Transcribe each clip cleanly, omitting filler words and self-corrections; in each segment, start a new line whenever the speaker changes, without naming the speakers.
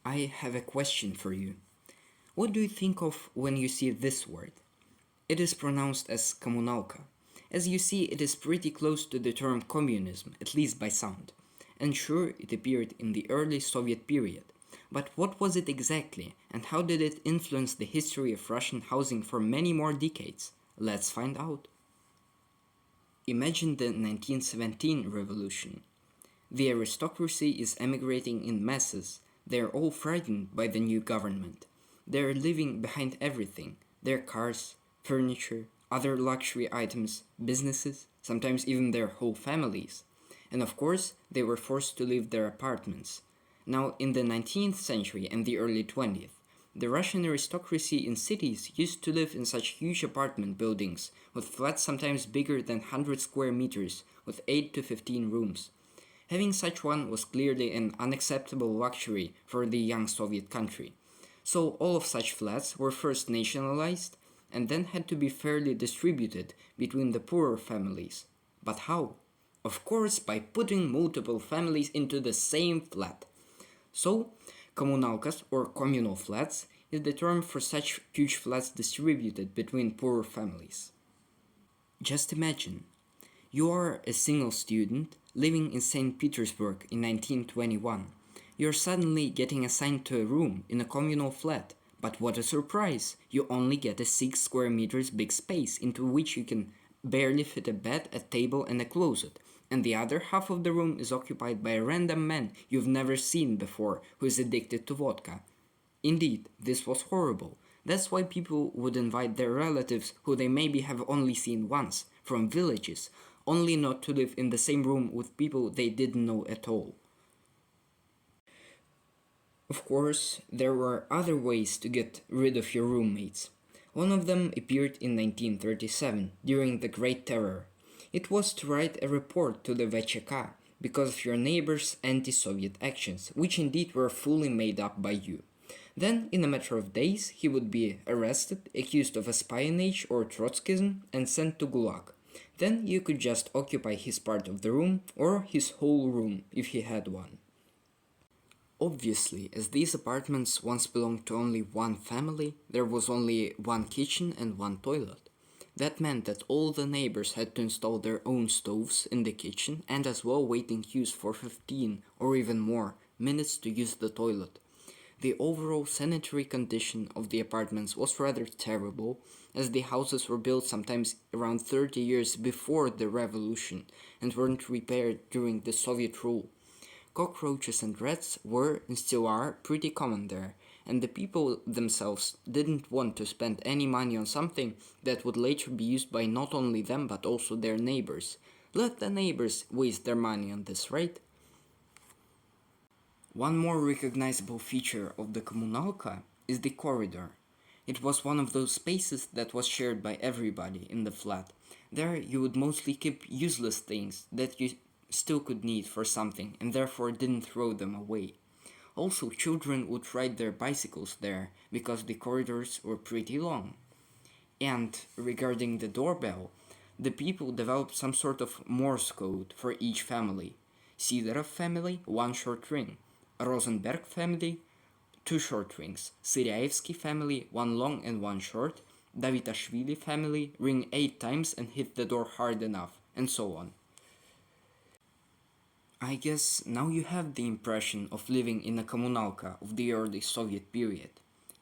I have a question for you. What do you think of when you see this word? It is pronounced as Kommunalka. As you see, it is pretty close to the term communism, at least by sound. And sure, it appeared in the early Soviet period. But what was it exactly, and how did it influence the history of Russian housing for many more decades? Let's find out. Imagine the 1917 revolution. The aristocracy is emigrating in masses. They are all frightened by the new government. They are leaving behind everything: their cars, furniture, other luxury items, businesses, sometimes even their whole families. And of course, they were forced to leave their apartments. Now, in the 19th century and the early 20th, the Russian aristocracy in cities used to live in such huge apartment buildings, with flats sometimes bigger than 100 square meters, with 8 to 15 rooms. Having such one was clearly an unacceptable luxury for the young Soviet country. So all of such flats were first nationalized and then had to be fairly distributed between the poorer families. But how? Of course, by putting multiple families into the same flat. So, kommunalkas or communal flats is the term for such huge flats distributed between poorer families. Just imagine, you are a single student living in St. Petersburg in 1921. You're suddenly getting assigned to a room in a communal flat, but what a surprise! You only get a 6 square meters big space into which you can barely fit a bed, a table, and a closet, and the other half of the room is occupied by a random man you've never seen before who is addicted to vodka. Indeed, this was horrible. That's why people would invite their relatives who they maybe have only seen once, from villages, only not to live in the same room with people they didn't know at all. Of course, there were other ways to get rid of your roommates. One of them appeared in 1937, during the Great Terror. It was to write a report to the VCK because of your neighbor's anti-Soviet actions, which indeed were fully made up by you. Then, in a matter of days, he would be arrested, accused of espionage or Trotskyism, and sent to Gulag. Then you could just occupy his part of the room, or his whole room, if he had one. Obviously, as these apartments once belonged to only one family, there was only one kitchen and one toilet. That meant that all the neighbors had to install their own stoves in the kitchen and as well wait in queues for 15 or even more minutes to use the toilet. The overall sanitary condition of the apartments was rather terrible, as the houses were built sometimes around 30 years before the revolution and weren't repaired during the Soviet rule. Cockroaches and rats were, and still are, pretty common there, and the people themselves didn't want to spend any money on something that would later be used by not only them but also their neighbors. Let the neighbors waste their money on this, right? One more recognizable feature of the Kommunalka is the corridor. It was one of those spaces that was shared by everybody in the flat. There you would mostly keep useless things that you still could need for something and therefore didn't throw them away. Also, children would ride their bicycles there because the corridors were pretty long. And regarding the doorbell, the people developed some sort of Morse code for each family. Sidorov family, 1 short ring. Rosenberg family, 2 short rings. Siryaevsky family, 1 long and 1 short. Davitashvili family, ring 8 times and hit the door hard enough, and so on. I guess now you have the impression of living in a kommunalka of the early Soviet period.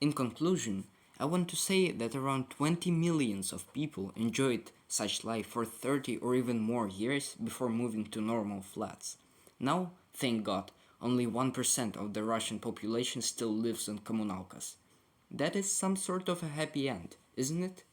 In conclusion, I want to say that around 20 millions of people enjoyed such life for 30 or even more years before moving to normal flats. Now, thank God, only 1% of the Russian population still lives in kommunalkas. That is some sort of a happy end, isn't it?